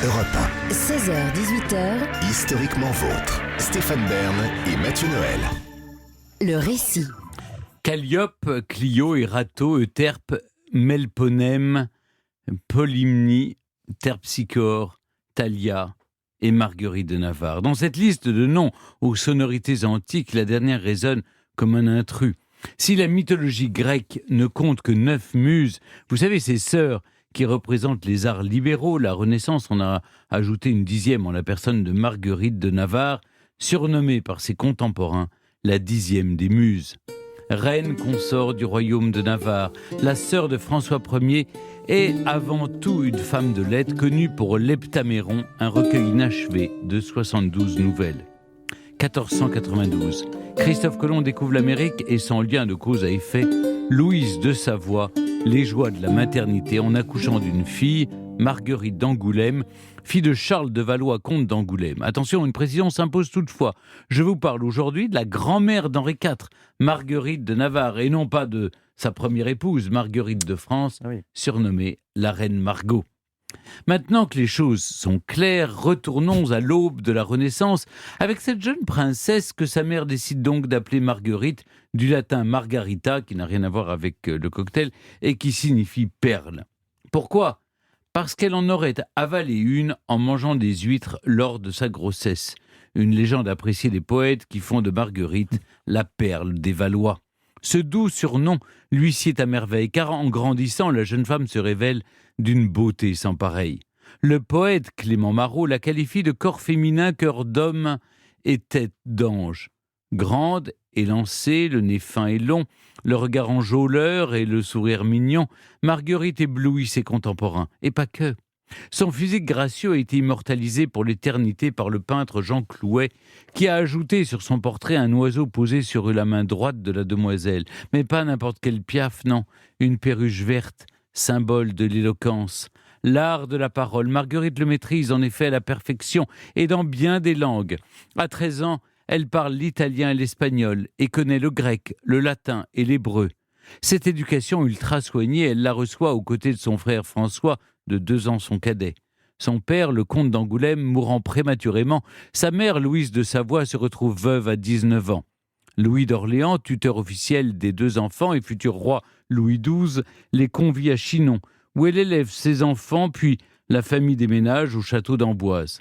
Europe 16h-18h, 1, historiquement vôtre. Stéphane Bern et Mathieu Noël. le récit. Calliope, Clio, Erato, Euterpe, Melponème, Polymnie, Terpsichore, Thalia et Marguerite de Navarre. Dans cette liste de noms aux sonorités antiques, la dernière résonne comme un intrus. Si la mythologie grecque ne compte que 9 muses, vous savez, ces sœurs qui représentent les arts libéraux, la Renaissance en a ajouté une 10e en la personne de Marguerite de Navarre, surnommée par ses contemporains la 10e des muses. Reine consort du royaume de Navarre, la sœur de François Ier est avant tout une femme de lettres connue pour l'Heptaméron, un recueil inachevé de 72 nouvelles. 1492, Christophe Colomb découvre l'Amérique et sans lien de cause à effet, Louise de Savoie les joies de la maternité en accouchant d'une fille, Marguerite d'Angoulême, fille de Charles de Valois, comte d'Angoulême. Attention, une précision s'impose toutefois. Je vous parle aujourd'hui de la grand-mère d'Henri IV, Marguerite de Navarre, et non pas de sa première épouse, Marguerite de France, surnommée la reine Margot. Maintenant que les choses sont claires, retournons à l'aube de la Renaissance avec cette jeune princesse que sa mère décide donc d'appeler Marguerite, du latin margarita, qui n'a rien à voir avec le cocktail, et qui signifie perle. Pourquoi ? Parce qu'elle en aurait avalé une en mangeant des huîtres lors de sa grossesse. Une légende appréciée des poètes qui font de Marguerite la perle des Valois. Ce doux surnom lui sied à merveille, car en grandissant, la jeune femme se révèle d'une beauté sans pareille. Le poète Clément Marot la qualifie de corps féminin, cœur d'homme et tête d'ange. Grande, élancée, le nez fin et long, le regard enjôleur et le sourire mignon, Marguerite éblouit ses contemporains, et pas que. Son physique gracieux a été immortalisé pour l'éternité par le peintre Jean Clouet, qui a ajouté sur son portrait un oiseau posé sur la main droite de la demoiselle. Mais pas n'importe quel piaf, non, une perruche verte, symbole de l'éloquence. L'art de la parole, Marguerite le maîtrise en effet à la perfection et dans bien des langues. À 13 ans, elle parle l'italien et l'espagnol et connaît le grec, le latin et l'hébreu. Cette éducation ultra soignée, elle la reçoit aux côtés de son frère François, de 2 ans son cadet. Son père, le comte d'Angoulême, mourant prématurément, sa mère, Louise de Savoie, se retrouve veuve à 19 ans. Louis d'Orléans, tuteur officiel des 2 enfants et futur roi Louis XII, les convie à Chinon, où elle élève ses enfants, puis la famille déménage au château d'Amboise.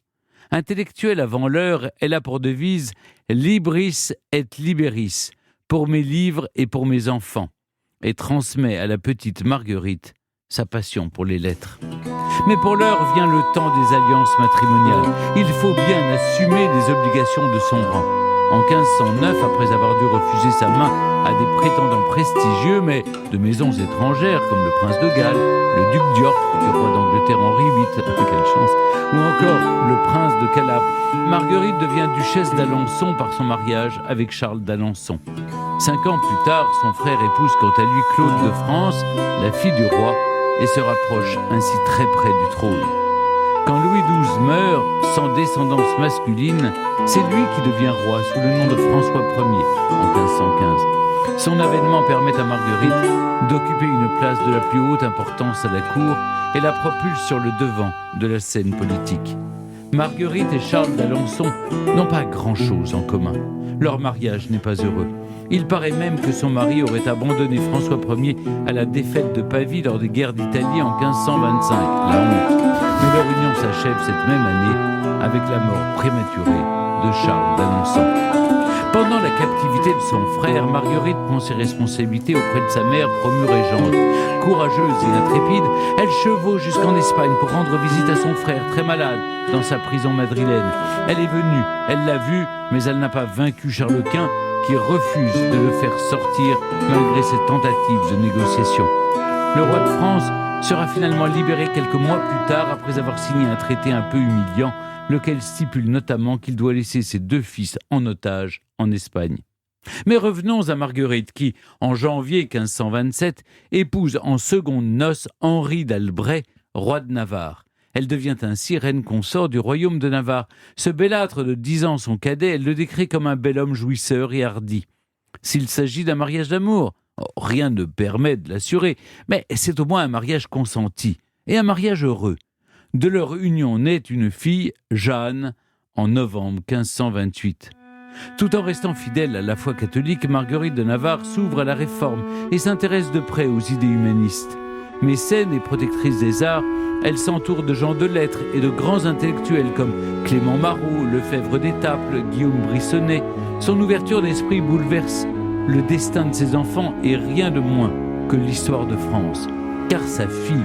Intellectuelle avant l'heure, elle a pour devise « Libris et liberis », pour mes livres et pour mes enfants, et transmet à la petite Marguerite sa passion pour les lettres. Mais pour l'heure vient le temps des alliances matrimoniales. Il faut bien assumer les obligations de son rang. En 1509, après avoir dû refuser sa main à des prétendants prestigieux, mais de maisons étrangères, comme le prince de Galles, le duc d'York, le roi d'Angleterre Henri VIII, quelle chance, ou encore le prince de Calabre, Marguerite devient duchesse d'Alençon par son mariage avec Charles d'Alençon. 5 ans plus tard, son frère épouse quant à lui Claude de France, la fille du roi, et se rapproche ainsi très près du trône. Quand Louis XII meurt, sans descendance masculine, c'est lui qui devient roi sous le nom de François Ier en 1515. Son avènement permet à Marguerite d'occuper une place de la plus haute importance à la cour et la propulse sur le devant de la scène politique. Marguerite et Charles d'Alençon n'ont pas grand-chose en commun. Leur mariage n'est pas heureux. Il paraît même que son mari aurait abandonné François Ier à la défaite de Pavie lors des guerres d'Italie en 1525. La honte. Mais leur union s'achève cette même année avec la mort prématurée de Charles d'Alençon. Pendant la captivité de son frère, Marguerite prend ses responsabilités auprès de sa mère promue régente. Courageuse et intrépide, elle chevauche jusqu'en Espagne pour rendre visite à son frère, très malade, dans sa prison madrilène. Elle est venue, elle l'a vu, mais elle n'a pas vaincu Charles Quint, qui refuse de le faire sortir malgré ses tentatives de négociation. Le roi de France sera finalement libéré quelques mois plus tard après avoir signé un traité un peu humiliant, lequel stipule notamment qu'il doit laisser ses 2 fils en otage en Espagne. Mais revenons à Marguerite qui, en janvier 1527, épouse en secondes noces Henri d'Albret, roi de Navarre. Elle devient ainsi reine consort du royaume de Navarre. Ce bellâtre de 10 ans, son cadet, elle le décrit comme un bel homme jouisseur et hardi. S'il s'agit d'un mariage d'amour, rien ne permet de l'assurer, mais c'est au moins un mariage consenti et un mariage heureux. De leur union naît une fille, Jeanne, en novembre 1528. Tout en restant fidèle à la foi catholique, Marguerite de Navarre s'ouvre à la Réforme et s'intéresse de près aux idées humanistes. Mécène et protectrice des arts, elle s'entoure de gens de lettres et de grands intellectuels comme Clément Marot, Lefebvre d'Étaples, Guillaume Briçonnet. Son ouverture d'esprit bouleverse le destin de ses enfants et rien de moins que l'histoire de France. Car sa fille,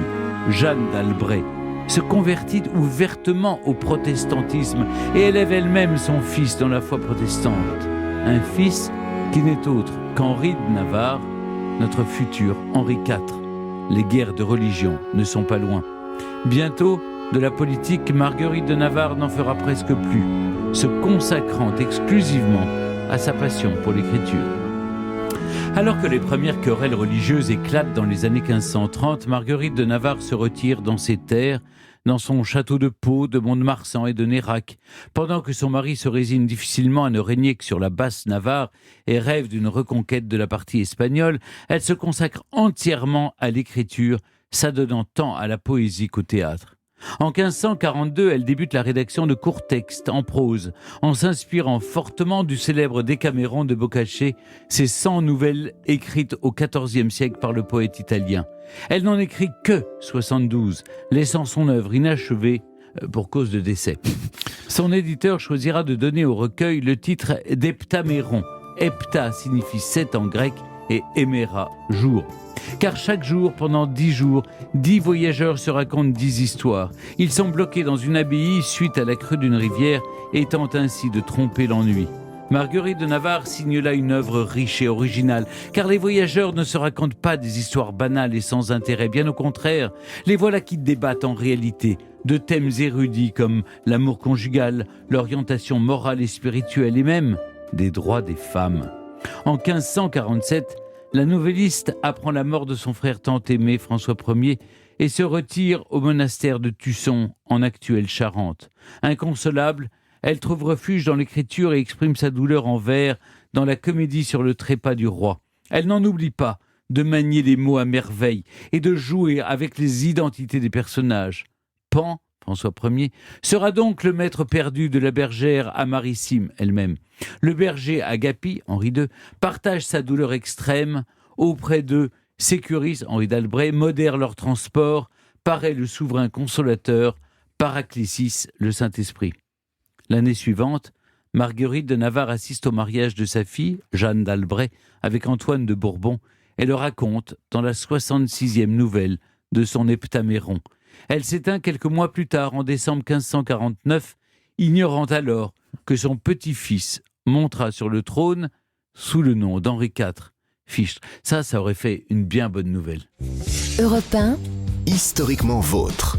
Jeanne d'Albret, se convertit ouvertement au protestantisme et élève elle-même son fils dans la foi protestante. Un fils qui n'est autre qu'Henri de Navarre, notre futur Henri IV. Les guerres de religion ne sont pas loin. Bientôt, de la politique, Marguerite de Navarre n'en fera presque plus, se consacrant exclusivement à sa passion pour l'écriture. Alors que les premières querelles religieuses éclatent dans les années 1530, Marguerite de Navarre se retire dans ses terres, dans son château de Pau, de Mont-de-Marsan et de Nérac, pendant que son mari se résigne difficilement à ne régner que sur la basse Navarre et rêve d'une reconquête de la partie espagnole. Elle se consacre entièrement à l'écriture, s'adonnant tant à la poésie qu'au théâtre. En 1542, elle débute la rédaction de courts textes en prose, en s'inspirant fortement du célèbre Décaméron de Boccace, ses 100 nouvelles écrites au XIVe siècle par le poète italien. Elle n'en écrit que 72, laissant son œuvre inachevée pour cause de décès. Son éditeur choisira de donner au recueil le titre d'Heptaméron. Hepta signifie 7 en grec et héméra, jour. Car chaque jour, pendant 10 jours, 10 voyageurs se racontent 10 histoires. Ils sont bloqués dans une abbaye suite à la crue d'une rivière et tentent ainsi de tromper l'ennui. Marguerite de Navarre signe là une œuvre riche et originale, car les voyageurs ne se racontent pas des histoires banales et sans intérêt, bien au contraire. Les voilà qui débattent en réalité de thèmes érudits comme l'amour conjugal, l'orientation morale et spirituelle et même des droits des femmes. En 1547, la nouvelliste apprend la mort de son frère tant aimé, François Ier, et se retire au monastère de Tusson, en actuelle Charente. Inconsolable, elle trouve refuge dans l'écriture et exprime sa douleur en vers dans la comédie sur le trépas du roi. Elle n'en oublie pas de manier les mots à merveille et de jouer avec les identités des personnages. Pan, François Ier, sera donc le maître perdu de la bergère Amarissime elle-même. Le berger Agapi, Henri II, partage sa douleur extrême. Auprès d'eux, sécurise, Henri d'Albret, modère leur transport, paraît le souverain consolateur, Paraclésis, le Saint-Esprit. L'année suivante, Marguerite de Navarre assiste au mariage de sa fille, Jeanne d'Albret, avec Antoine de Bourbon, et le raconte dans la 66e nouvelle de son Heptaméron. Elle s'éteint quelques mois plus tard, en décembre 1549, ignorant alors que son petit-fils montera sur le trône sous le nom d'Henri IV. Fichtre. Ça aurait fait une bien bonne nouvelle. Europe 1. Historiquement vôtre.